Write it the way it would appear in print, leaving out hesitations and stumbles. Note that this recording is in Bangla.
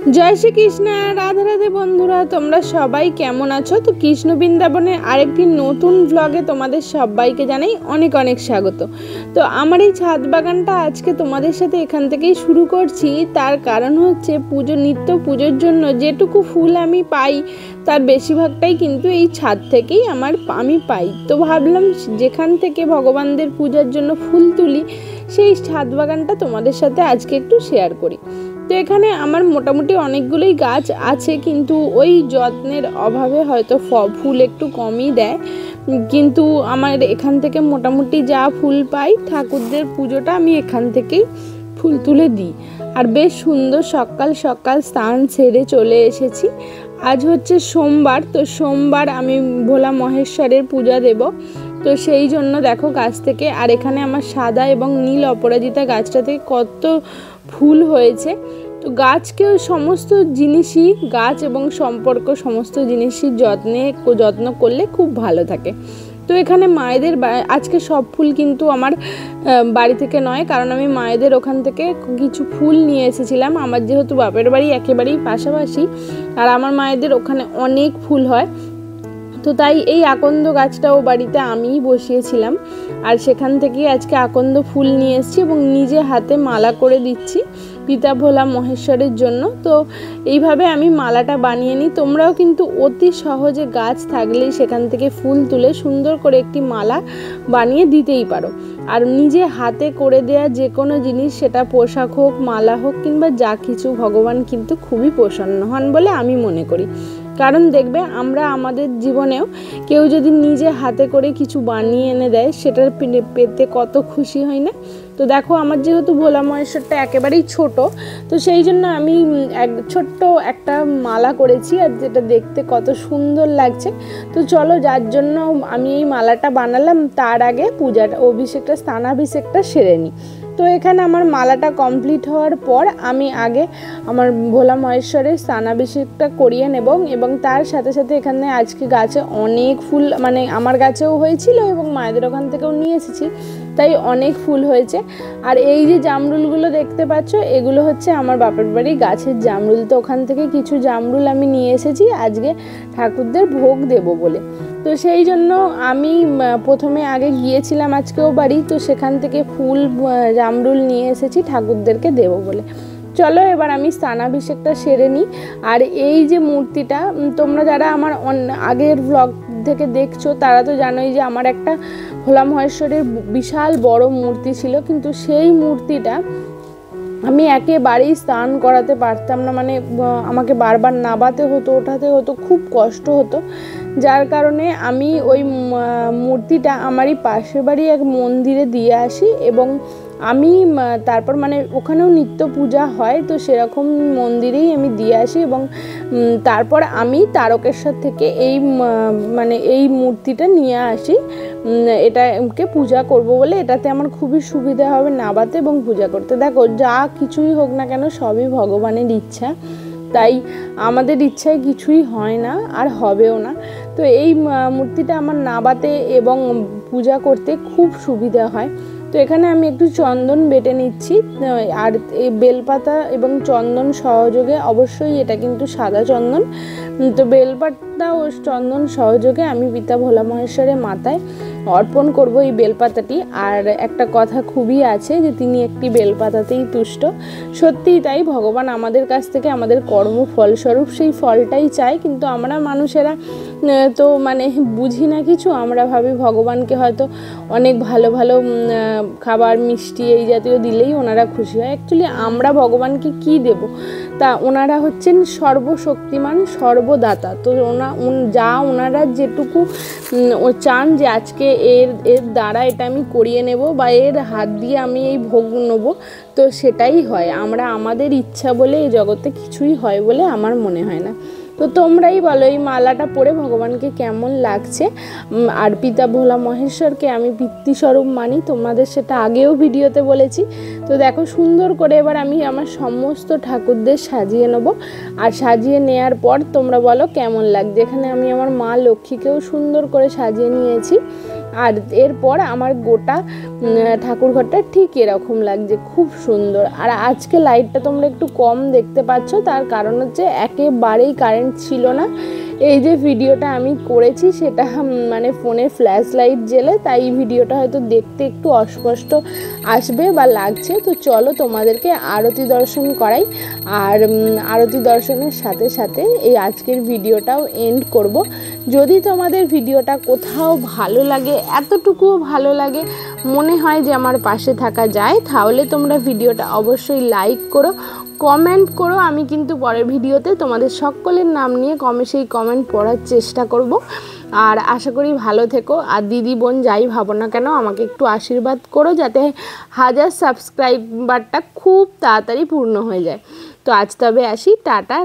জয় শ্রীকৃষ্ণ। রাধে রাধে বন্ধুরা, তোমরা সবাই কেমন আছো? তো কৃষ্ণ বৃন্দাবনের আরেকটি নতুন ব্লগে তোমাদের সবাইকে জানাই অনেক অনেক স্বাগত। তো আমার এই ছাদ বাগানটা আজকে তোমাদের সাথে এখান থেকেই শুরু করছি। তার কারণ হচ্ছে নিত্য পুজোর জন্য যেটুকু ফুল আমি পাই তার বেশিরভাগটাই কিন্তু এই ছাদ থেকেই আমি পাই। তো ভাবলাম যেখান থেকে ভগবানদের পূজার জন্য ফুল তুলি সেই ছাদ বাগানটা তোমাদের সাথে আজকে একটু শেয়ার করি। তো এখানে আমার মোটামুটি অনেকগুলোই গাছ আছে, কিন্তু ওই যত্নের অভাবে হয়তো ফুল একটু কমই দেয়। কিন্তু আমার এখান থেকে মোটামুটি যা ফুল পাই ঠাকুরদের পুজোটা আমি এখান থেকেই ফুল তুলে দিই। আর বেশ সুন্দর সকাল সকাল স্নান সেরে চলে এসেছি। আজ হচ্ছে সোমবার, তো সোমবার আমি ভোলা মহেশ্বরের পূজা দেব। তো সেই জন্য দেখো গাছ থেকে, আর এখানে আমার সাদা এবং নীল অপরাজিতা গাছটা থেকে কত ফুল হয়েছে। তো গাছকেও সমস্ত জিনিসই, গাছ এবং সম্পর্ক সমস্ত জিনিসই যত্ন করলে খুব ভালো থাকে। তো এখানে মায়েদের আজকে সব ফুল কিন্তু আমার বাড়ি থেকে নয়, কারণ আমি মায়েদের ওখান থেকে কিছু ফুল নিয়ে এসেছিলাম। আমার যেহেতু বাপের বাড়ি একেবারেই পাশাপাশি, আর আমার মায়েদের ওখানে অনেক ফুল হয়, তো তাই এই আকন্দ গাছটাও বাড়িতে আমিই বসিয়েছিলাম। আর সেখান থেকেই আজকে আকন্দ ফুল নিয়ে এসেছি এবং নিজে হাতে মালা করে দিচ্ছি পিতা ভোলা মহেশ্বরের জন্য। তো এইভাবে আমি মালাটা বানিয়ে নিই। তোমরাও কিন্তু অতি সহজে গাছ থাকলেই সেখান থেকে ফুল তুলে সুন্দর করে একটি মালা বানিয়ে দিতেই পারো। আর নিজে হাতে করে দেয়া যে কোনো জিনিস, সেটা পোশাক হোক, মালা হোক, কিংবা যা কিছু, ভগবান কিন্তু খুবই প্রসন্ন হন বলে আমি মনে করি। কারণ দেখবে আমরা আমাদের জীবনেও কেউ যদি নিজে হাতে করে কিছু বানিয়ে এনে দেয়, সেটার পেতে কত খুশি হয় না? তো দেখো আমার যেহেতু ভোলা মহেশ্বরটা একেবারেই ছোট, তো সেই জন্য আমি ছোট্ট একটা মালা করেছি, আর যেটা দেখতে কত সুন্দর লাগছে। তো চলো, যার জন্য আমি এই মালাটা বানালাম তার আগে স্নানাভিষেকটা সেরে নিই। তো এখানে আমার মালাটা কমপ্লিট হওয়ার পর আমি আগে আমার ভোলা মহেশ্বরের স্নানাভিষেকটা করিয়ে নেব। এবং তার সাথে সাথে এখানে আজকে গাছে অনেক ফুল, মানে আমার গাছেও হয়েছিল এবং মায়েদের ওখান থেকেও নিয়ে এসেছি, তাই অনেক ফুল হয়েছে। আর এই যে জামরুলগুলো দেখতে পাচ্ছ, এগুলো হচ্ছে আমার বাপের বাড়ি গাছের জামরুল। তো ওখান থেকে কিছু জামরুল আমি নিয়ে এসেছি আজকে ঠাকুরদের ভোগ দেব বলে। তো সেই জন্য আমি প্রথমে আগে গিয়েছিলাম আজকেও বাড়ি, তো সেখান থেকে ফুল জামরুল নিয়ে এসেছি ঠাকুরদেরকে দেব বলে। চলো এবার আমি স্নানাভিষেকটা সেরে নিই। আর এই যে মূর্তিটা, তোমরা যারা আমার আগের ব্লগ থেকে দেখছো তারা তো জানোই যে আমার একটা ভোলা মহেশ্বরের বিশাল বড় মূর্তি ছিল, কিন্তু সেই মূর্তিটা আমি একেবারেই স্নান করাতে পারতাম না। মানে আমাকে বারবার নাবাতে হতো, ওঠাতে হতো, খুব কষ্ট হতো। যার কারণে আমি ওই মূর্তিটা আমারই পাশের বাড়ি এক মন্দিরে দিয়ে আসি, এবং আমি তারপর মানে ওখানেও নিত্য পূজা হয়, তো সেরকম মন্দিরেই আমি দিয়ে আসি। এবং তারপর আমি তারকেশ্বর থেকে এই মূর্তিটা নিয়ে আসি এটাকে পূজা করব বলে। এটাতে আমার খুবই সুবিধা হবে নাবাতে এবং পূজা করতে। দেখো যা কিছুই হোক না কেন সবই ভগবানের ইচ্ছা, তাই আমাদের ইচ্ছায় কিছুই হয় না আর হবেও না। তো এই মূর্তিটা আমার নাবাতে এবং পূজা করতে খুব সুবিধা হয়। তো এখানে আমি একটু চন্দন বেটে নিচ্ছি, আর এই বেলপাতা এবং চন্দন সহযোগে, অবশ্যই এটা কিন্তু সাদা চন্দন, তো বেলপাতা ও চন্দন সহযোগে আমি পিতা ভোলা মহেশ্বরের মাথায় অর্পণ করব এই বেলপাতাটি। আর একটা কথা খুবই আছে যে তিনি একটি বেলপাতাতেই তুষ্ট। সত্যিই তাই, ভগবান আমাদের কাছ থেকে আমাদের কর্ম ফলস্বরূপ সেই ফলটাই চায়, কিন্তু আমরা মানুষেরা তো মানে বুঝি না কিছু। আমরা ভাবি ভগবানকে হয়তো অনেক ভালো ভালো খাবার, মিষ্টি এই জাতীয় দিলেই ওনারা খুশি হয়। অ্যাকচুয়ালি আমরা ভগবানকে কি দেব? তা ওনারা হচ্ছেন সর্বশক্তিমান, সর্বদাতা। তো ওনারা যেটুকু চান যে আজকে এর দ্বারা এটা আমি করিয়ে নেব, বা এর হাত দিয়ে আমি এই ভোগ নেব, তো সেটাই হয়। আমাদের ইচ্ছা বলে এই জগতে কিছুই হয় বলে আমার মনে হয় না। তো তোমরাই বলো এই মালাটা পরে ভগবানকে কেমন লাগছে। আর পিতা ভোলা মহেশ্বরকে আমি পিতৃস্বরূপ মানি, তোমাদের সেটা আগেও ভিডিওতে বলেছি। তো দেখো সুন্দর করে এবার আমি আমার সমস্ত ঠাকুরদের সাজিয়ে নেব। আর সাজিয়ে নেওয়ার পর তোমরা বলো কেমন লাগছে। এখানে আমি আমার মা লক্ষ্মীকেও সুন্দর করে সাজিয়ে নিয়েছি। আর এরপর আমার গোটা ঠাকুরঘরটা ঠিক এরকম লাগছে, খুব সুন্দর। আর আজকে লাইটটা তোমরা একটু কম দেখতে পাচ্ছ, তার কারণ হচ্ছে একেবারেই কারেন্ট ছিল না। এই যে ভিডিওটা আমি করেছি সেটা মানে ফোনে ফ্ল্যাশ লাইট জেলে, তাই ভিডিওটা হয়তো দেখতে একটু অস্পষ্ট আসবে বা লাগছে। তো চলো তোমাদেরকে আরতি দর্শন করাই, আর আরতি দর্শনের সাথে সাথে এই আজকের ভিডিওটাও এন্ড করব। যদি তোমাদের ভিডিওটা কোথাও ভালো লাগে, এতটুকুও ভালো লাগে, মনে হয় যে আমার পাশে থাকা যায়, তাহলে তোমরা ভিডিওটা অবশ্যই লাইক করো, কমেন্ট করো। আমি কিন্তু পরের ভিডিওতে তোমাদের সকলের নাম নিয়ে সেই কমেন্ট পড়ার চেষ্টা করব। আর আশা করি ভালো থেকো। আর দিদি বোন যাই ভাবো না কেন, আমাকে একটু আশীর্বাদ করো যাতে 1000 সাবস্ক্রাইবারটা খুব তাড়াতাড়ি পূর্ণ হয়ে যায়। তো আজ তবে আসি, টাটা।